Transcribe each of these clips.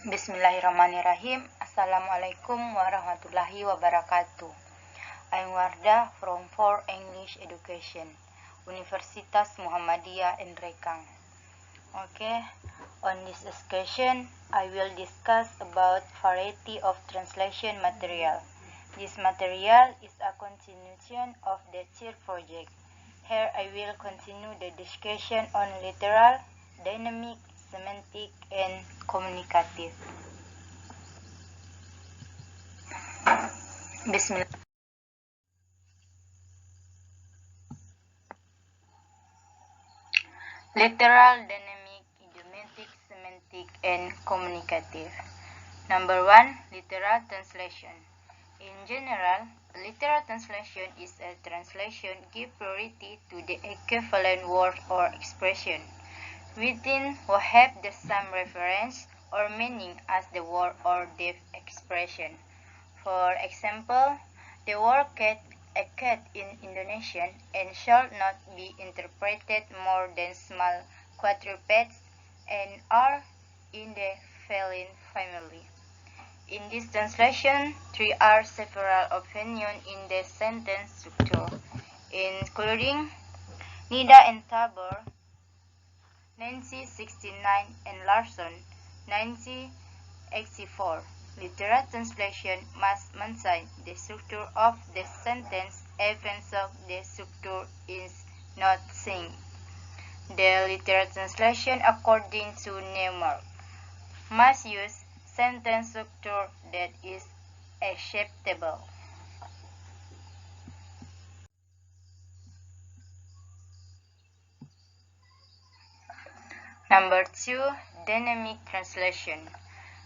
Bismillahirrahmanirrahim. Assalamualaikum warahmatullahi wabarakatuh. I'm Wardah from For English Education, Universitas Muhammadiyah Rekang. Okay, on this discussion, I will discuss about variety of translation material. This material is a continuation of the third project. Here I will continue the discussion on literal, dynamic, semantic, and communicative. Bismillah. Literal, dynamic, idiomatic, semantic, and communicative. Number 1. Literal translation. In general, literal translation is a translation give priority to the equivalent word or expression within or have the same reference or meaning as the word or the expression. For example, the word cat, a cat in Indonesian, and shall not be interpreted more than small quadrupeds and are in the feline family. In this translation, there are several opinions in the sentence structure, including Nida and Tabor, 1969, and Larson, 1984. Literal translation must maintain the structure of the sentence even so the structure is not changed. The literal translation according to Neumark must use sentence structure that is acceptable. Number 2. Dynamic translation.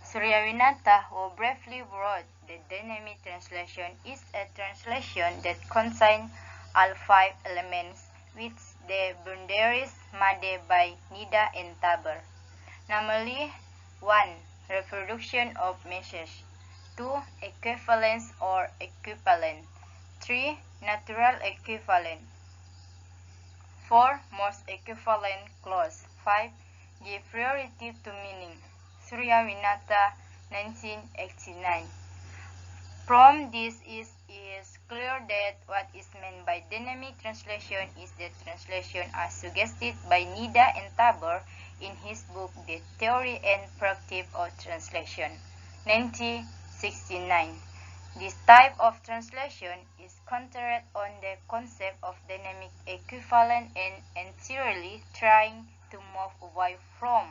Suryawinata, who briefly wrote the dynamic translation, is a translation that contains all 5 elements which the boundaries made by Nida and Tabor. Namely, 1. Reproduction of message. 2. Equivalence or equivalent. 3. Natural equivalent. 4. Most equivalent clause. 5. Give priority to meaning. Suryawinata, 1989. From this it is clear that what is meant by dynamic translation is the translation as suggested by Nida and Tabor in his book The Theory and Practice of Translation, 1969. This type of translation is centered on the concept of dynamic equivalent and entirely trying to move away from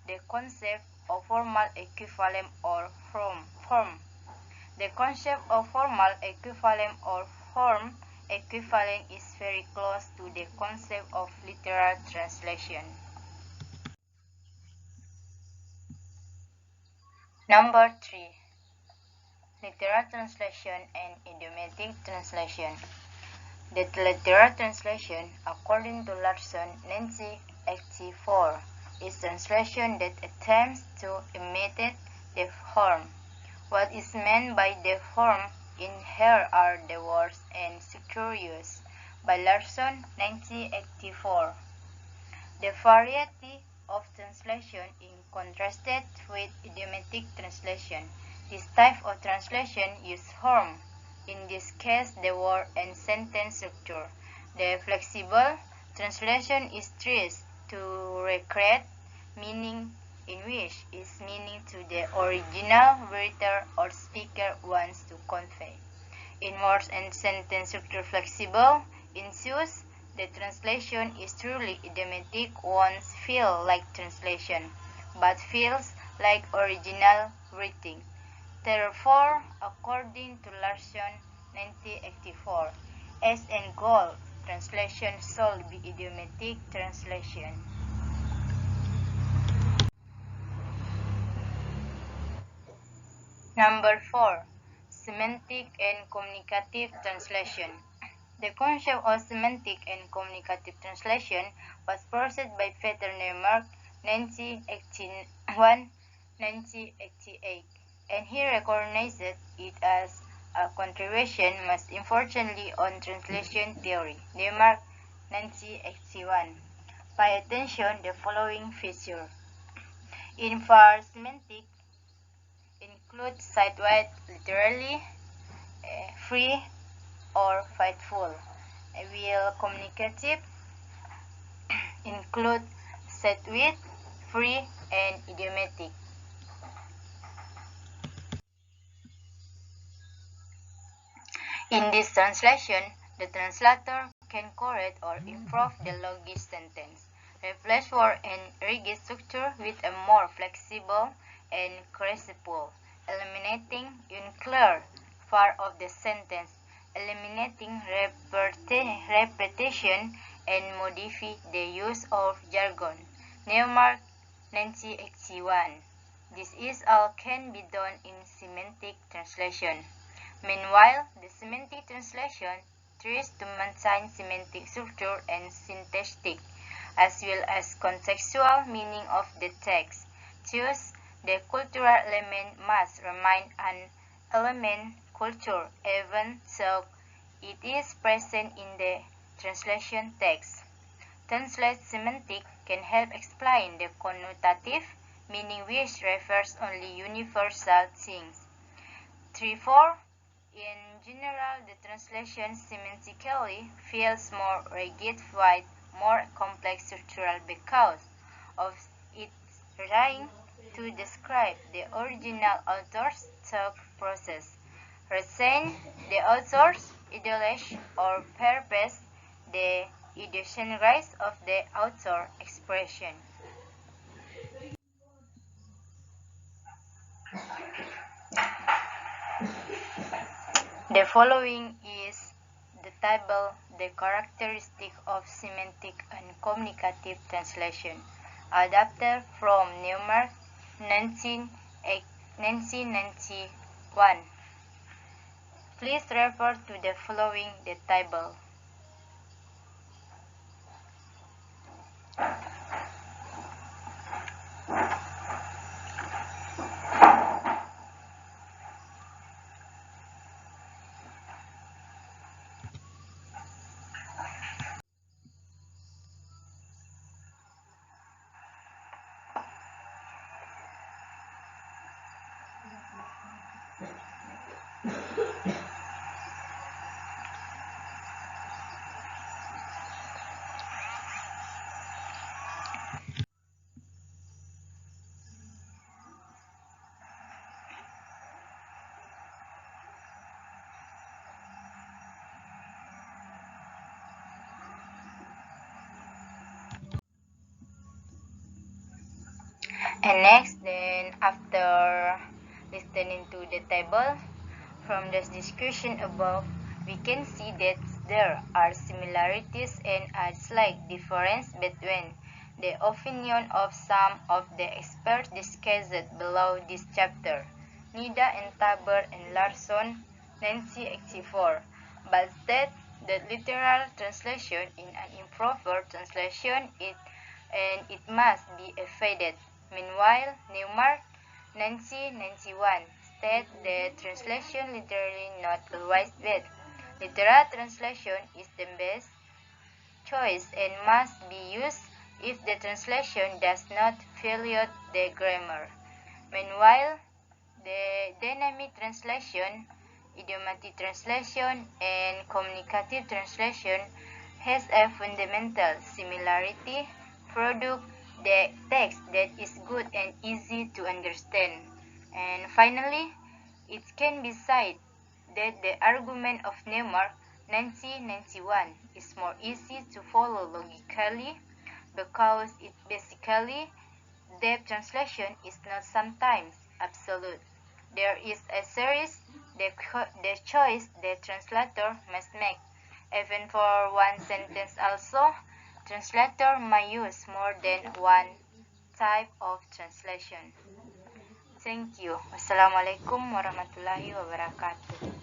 the concept of formal equivalent or form. The concept of formal equivalent or form equivalent is very close to the concept of literal translation. Number 3. Literal translation and idiomatic translation. The literal translation, according to Larson, 1984, is translation that attempts to imitate the form. What is meant by the form in here are the words and structure used by Larson, 1984. The variety of translation is contrasted with idiomatic translation. This type of translation uses form, in this case the word and sentence structure. The flexible translation is traced to recreate meaning in which is meaning to the original writer or speaker wants to convey. In words and sentence structure flexible ensues, the translation is truly idiomatic ones feel like translation, but feels like original writing. Therefore, according to Larson, 1984, as end goal, translation should be idiomatic translation. Number 4. Semantic and communicative translation. The concept of semantic and communicative translation was proposed by Peter Neumark, 1981-1988, and he recognized it as a contribution most importantly on translation theory. Neumark, 1981. Pay attention to the following feature. In for semantic, include site-wide, literally, free, or fightful. Will communicative include set-with, free, and idiomatic. In this translation, the translator can correct or improve the logic sentence, replace word and rigid structure with a more flexible and crisper, eliminating unclear part of the sentence, eliminating repetition, and modify the use of jargon. Newmark 1981. This is all can be done in semantic translation. Meanwhile, the semantic translation tries to maintain semantic structure and syntactic, as well as contextual meaning of the text. Thus, the cultural element must remain an element culture, even though it is present in the translation text. Translate semantic can help explain the connotative meaning which refers only universal things. 3-4. In general, the translation semantically feels more rigid, with more complex structural because of its trying to describe the original author's thought process, retain the author's ideology, or purpose, the idiosyncrasies of the author expression. The following is the table, the characteristic of semantic and communicative translation, adapted from Newmark 1991. Please refer to the following the table. And next, then after listening to the table, from this discussion above, we can see that there are similarities and a slight difference between the opinion of some of the experts discussed below this chapter. Nida and Taber and Larson, 1984, but that the literal translation in an improper translation it must be evaded. Meanwhile, Newmark 1991 state the translation literally not always bad. Literal translation is the best choice and must be used if the translation does not violate the grammar. Meanwhile, the dynamic translation, idiomatic translation, and communicative translation has a fundamental similarity, produce the text that is good and easy to understand. And finally, it can be said that the argument of Newmark 1991 is more easy to follow logically because it basically the translation is not sometimes absolute. There is a series, the choice the translator must make. Even for one sentence also, translator may use more than one type of translation. Thank you. Wassalamualaikum warahmatullahi wabarakatuh.